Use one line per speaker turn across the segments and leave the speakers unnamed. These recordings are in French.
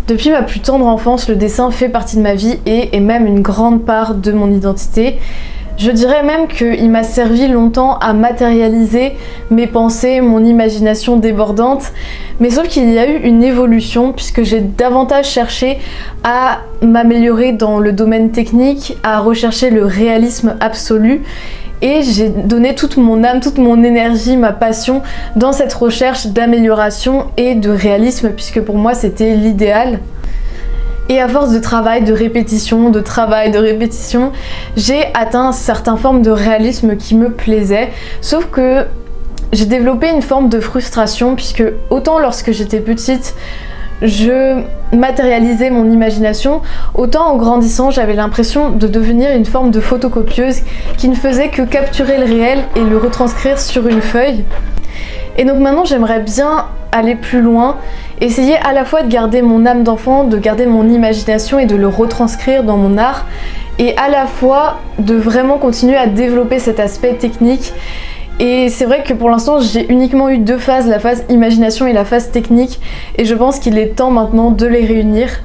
Depuis ma plus tendre enfance, le dessin fait partie de ma vie et est même une grande part de mon identité. Je dirais même qu'il m'a servi longtemps à matérialiser mes pensées, mon imagination débordante, mais sauf qu'il y a eu une évolution puisque j'ai davantage cherché à m'améliorer dans le domaine technique, à rechercher le réalisme absolu. Et j'ai donné toute mon âme, toute mon énergie, ma passion dans cette recherche d'amélioration et de réalisme puisque pour moi c'était l'idéal. Et à force de travail, de répétition, j'ai atteint une certaine forme de réalisme qui me plaisait. Sauf que j'ai développé une forme de frustration puisque autant lorsque j'étais petite, je matérialisais mon imagination, autant en grandissant j'avais l'impression de devenir une forme de photocopieuse qui ne faisait que capturer le réel et le retranscrire sur une feuille. Et donc maintenant j'aimerais bien aller plus loin, essayer à la fois de garder mon âme d'enfant, de garder mon imagination et de le retranscrire dans mon art, et à la fois de vraiment continuer à développer cet aspect technique. Et c'est vrai que pour l'instant j'ai uniquement eu deux phases, la phase imagination et la phase technique, et je pense qu'il est temps maintenant de les réunir.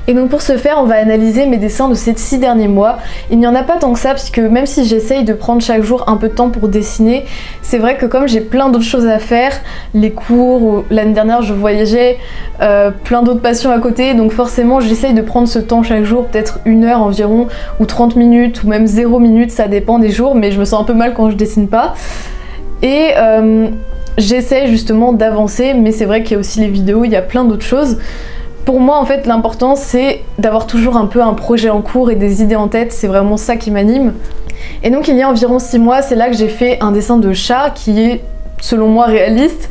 Et donc pour ce faire, on va analyser mes dessins de ces 6 derniers mois. Il n'y en a pas tant que ça, puisque même si j'essaye de prendre chaque jour un peu de temps pour dessiner, c'est vrai que comme j'ai plein d'autres choses à faire, les cours, ou l'année dernière je voyageais, plein d'autres passions à côté, donc forcément j'essaye de prendre ce temps chaque jour, peut-être 1 heure environ, ou 30 minutes, ou même 0 minutes, ça dépend des jours, mais je me sens un peu mal quand je dessine pas. Et j'essaie justement d'avancer, mais c'est vrai qu'il y a aussi les vidéos, il y a plein d'autres choses. Pour moi en fait l'important c'est d'avoir toujours un peu un projet en cours et des idées en tête, c'est vraiment ça qui m'anime. Et donc il y a environ 6 mois, c'est là que j'ai fait un dessin de chat qui est selon moi réaliste,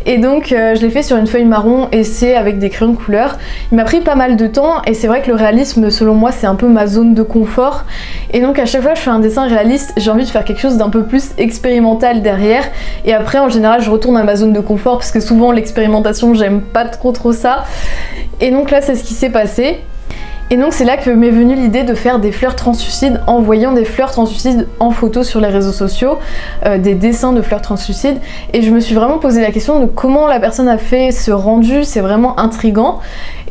et donc je l'ai fait sur une feuille marron et c'est avec des crayons de couleur. Il m'a pris pas mal de temps et c'est vrai que le réalisme selon moi c'est un peu ma zone de confort, et donc à chaque fois que je fais un dessin réaliste j'ai envie de faire quelque chose d'un peu plus expérimental derrière, et après en général je retourne à ma zone de confort parce que souvent l'expérimentation j'aime pas trop ça, et donc là c'est ce qui s'est passé. Et donc c'est là que m'est venue l'idée de faire des fleurs translucides en voyant des fleurs translucides en photo sur les réseaux sociaux, des dessins de fleurs translucides, et je me suis vraiment posé la question de comment la personne a fait ce rendu, c'est vraiment intriguant.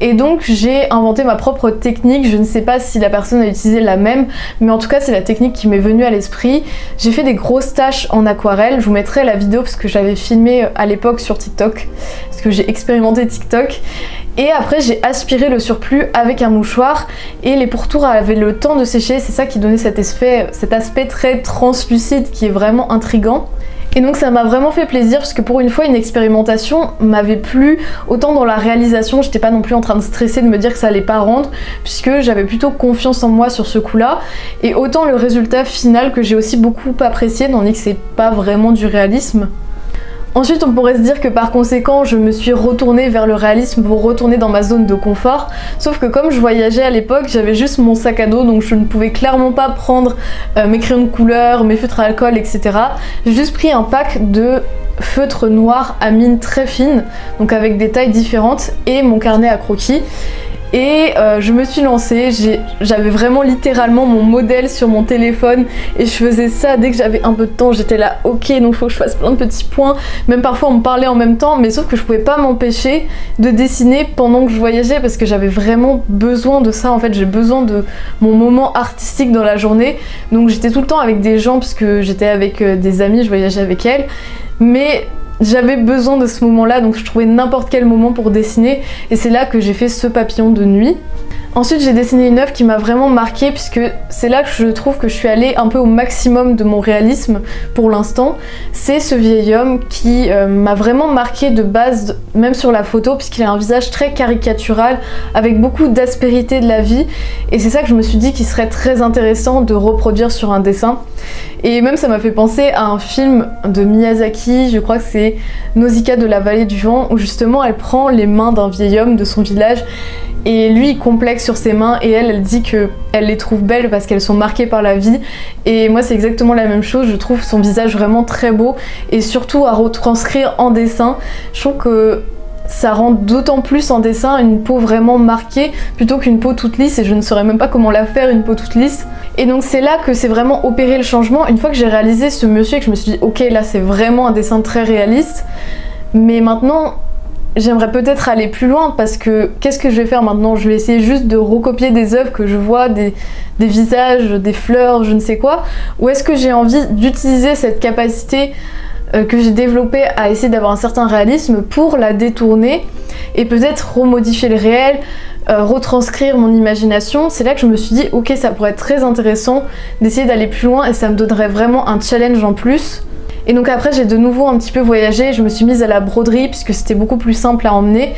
Et donc j'ai inventé ma propre technique, je ne sais pas si la personne a utilisé la même, mais en tout cas c'est la technique qui m'est venue à l'esprit. J'ai fait des grosses taches en aquarelle, je vous mettrai la vidéo parce que j'avais filmé à l'époque sur TikTok, parce que j'ai expérimenté TikTok. Et après j'ai aspiré le surplus avec un mouchoir et les pourtours avaient le temps de sécher, c'est ça qui donnait cet aspect très translucide qui est vraiment intriguant. Et donc ça m'a vraiment fait plaisir parce que pour une fois une expérimentation m'avait plu, autant dans la réalisation, j'étais pas non plus en train de stresser de me dire que ça allait pas rendre puisque j'avais plutôt confiance en moi sur ce coup là, et autant le résultat final que j'ai aussi beaucoup apprécié, tandis que c'est pas vraiment du réalisme. Ensuite on pourrait se dire que par conséquent je me suis retournée vers le réalisme pour retourner dans ma zone de confort, sauf que comme je voyageais à l'époque j'avais juste mon sac à dos, donc je ne pouvais clairement pas prendre mes crayons de couleur, mes feutres à alcool, etc. J'ai juste pris un pack de feutres noirs à mine très fine, donc avec des tailles différentes, et mon carnet à croquis. Et je me suis lancée, j'avais vraiment littéralement mon modèle sur mon téléphone et je faisais ça dès que j'avais un peu de temps, j'étais là ok donc faut que je fasse plein de petits points, même parfois on me parlait en même temps, mais sauf que je pouvais pas m'empêcher de dessiner pendant que je voyageais parce que j'avais vraiment besoin de ça en fait, j'ai besoin de mon moment artistique dans la journée, donc j'étais tout le temps avec des gens parce que j'étais avec des amis, je voyageais avec elles, mais j'avais besoin de ce moment là, donc je trouvais n'importe quel moment pour dessiner et c'est là que j'ai fait ce papillon de nuit. Ensuite j'ai dessiné une œuvre qui m'a vraiment marquée puisque c'est là que je trouve que je suis allée un peu au maximum de mon réalisme pour l'instant. C'est ce vieil homme qui m'a vraiment marquée de base, même sur la photo, puisqu'il a un visage très caricatural avec beaucoup d'aspérité de la vie, et c'est ça que je me suis dit qu'il serait très intéressant de reproduire sur un dessin. Et même ça m'a fait penser à un film de Miyazaki, je crois que c'est Nausicaa de la vallée du vent, où justement elle prend les mains d'un vieil homme de son village et lui il complexe sur ses mains et elle dit qu'elle les trouve belles parce qu'elles sont marquées par la vie, et moi c'est exactement la même chose, je trouve son visage vraiment très beau et surtout à retranscrire en dessin, je trouve que ça rend d'autant plus en dessin une peau vraiment marquée plutôt qu'une peau toute lisse, et je ne saurais même pas comment la faire une peau toute lisse. Et donc c'est là que c'est vraiment opéré le changement, une fois que j'ai réalisé ce monsieur et que je me suis dit ok là c'est vraiment un dessin très réaliste, mais maintenant j'aimerais peut-être aller plus loin parce que qu'est-ce que je vais faire maintenant? Je vais essayer juste de recopier des œuvres que je vois, des visages, des fleurs, je ne sais quoi, ou est-ce que j'ai envie d'utiliser cette capacité que j'ai développée à essayer d'avoir un certain réalisme pour la détourner et peut-être remodifier le réel, retranscrire mon imagination? C'est là que je me suis dit ok, ça pourrait être très intéressant d'essayer d'aller plus loin et ça me donnerait vraiment un challenge en plus. Et donc après j'ai de nouveau un petit peu voyagé, je me suis mise à la broderie puisque c'était beaucoup plus simple à emmener,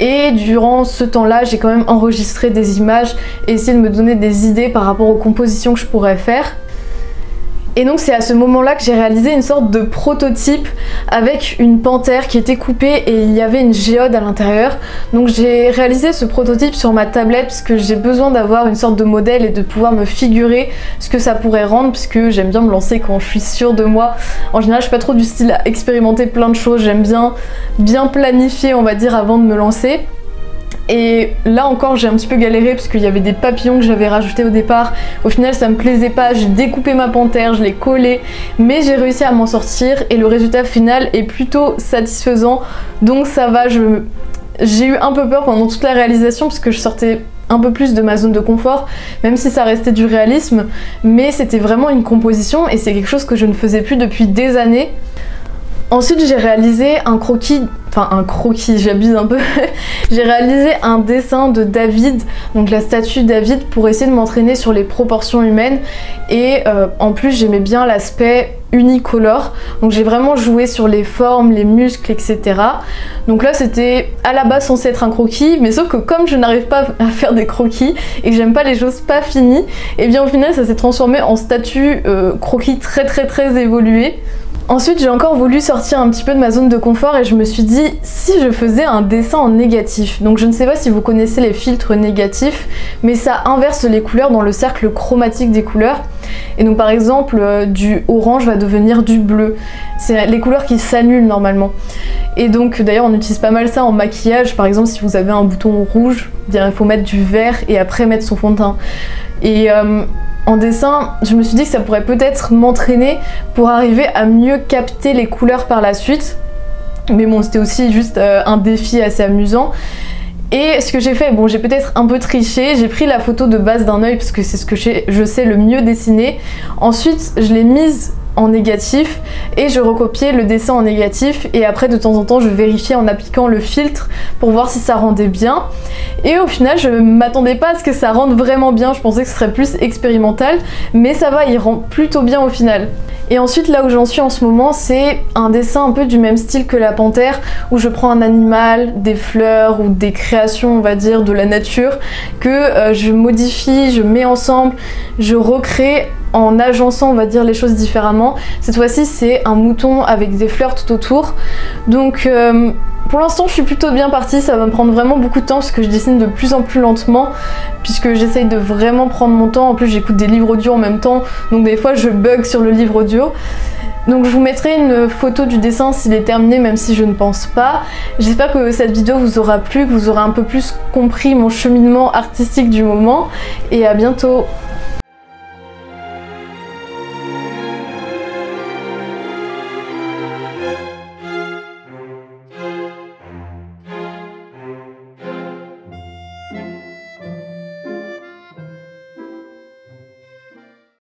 et durant ce temps-là j'ai quand même enregistré des images et essayé de me donner des idées par rapport aux compositions que je pourrais faire. Et donc c'est à ce moment-là que j'ai réalisé une sorte de prototype avec une panthère qui était coupée et il y avait une géode à l'intérieur. Donc j'ai réalisé ce prototype sur ma tablette parce que j'ai besoin d'avoir une sorte de modèle et de pouvoir me figurer ce que ça pourrait rendre, puisque j'aime bien me lancer quand je suis sûre de moi. En général je suis pas trop du style à expérimenter plein de choses, j'aime bien planifier on va dire avant de me lancer. Et là encore j'ai un petit peu galéré parce qu'il y avait des papillons que j'avais rajoutés au départ. Au final ça me plaisait pas, j'ai découpé ma panthère, je l'ai collée, mais j'ai réussi à m'en sortir et le résultat final est plutôt satisfaisant. Donc ça va, j'ai eu un peu peur pendant toute la réalisation parce que je sortais un peu plus de ma zone de confort, même si ça restait du réalisme, mais c'était vraiment une composition et c'est quelque chose que je ne faisais plus depuis des années. Ensuite j'ai réalisé un croquis, j'abuse un peu, j'ai réalisé un dessin de David, donc la statue David, pour essayer de m'entraîner sur les proportions humaines, et en plus j'aimais bien l'aspect unicolore, donc j'ai vraiment joué sur les formes, les muscles, etc. Donc là c'était à la base censé être un croquis, mais sauf que comme je n'arrive pas à faire des croquis et que j'aime pas les choses pas finies, et bien au final ça s'est transformé en statue croquis très évolué. Ensuite j'ai encore voulu sortir un petit peu de ma zone de confort et je me suis dit si je faisais un dessin en négatif. Donc je ne sais pas si vous connaissez les filtres négatifs, mais ça inverse les couleurs dans le cercle chromatique des couleurs. Et donc par exemple du orange va devenir du bleu. C'est les couleurs qui s'annulent normalement. Et donc d'ailleurs on utilise pas mal ça en maquillage. Par exemple si vous avez un bouton rouge, il faut mettre du vert et après mettre son fond de teint. Et en dessin, je me suis dit que ça pourrait peut-être m'entraîner pour arriver à mieux capter les couleurs par la suite. Mais bon, c'était aussi juste un défi assez amusant. Et ce que j'ai fait, bon j'ai peut-être un peu triché, j'ai pris la photo de base d'un œil parce que c'est ce que je sais le mieux dessiner. Ensuite, je l'ai mise en négatif et je recopiais le dessin en négatif, et après de temps en temps je vérifiais en appliquant le filtre pour voir si ça rendait bien. Et au final je m'attendais pas à ce que ça rende vraiment bien, je pensais que ce serait plus expérimental, mais ça va, il rend plutôt bien au final. Et ensuite là où j'en suis en ce moment, c'est un dessin un peu du même style que la panthère, où je prends un animal, des fleurs ou des créations on va dire de la nature que je modifie, je mets ensemble, je recrée en agençant on va dire les choses différemment. Cette fois-ci c'est un mouton avec des fleurs tout autour. Donc pour l'instant je suis plutôt bien partie, ça va me prendre vraiment beaucoup de temps parce que je dessine de plus en plus lentement puisque j'essaye de vraiment prendre mon temps. En plus j'écoute des livres audio en même temps, donc des fois je bug sur le livre audio. Donc je vous mettrai une photo du dessin s'il est terminé, même si je ne pense pas. J'espère que cette vidéo vous aura plu, que vous aurez un peu plus compris mon cheminement artistique du moment, et à bientôt.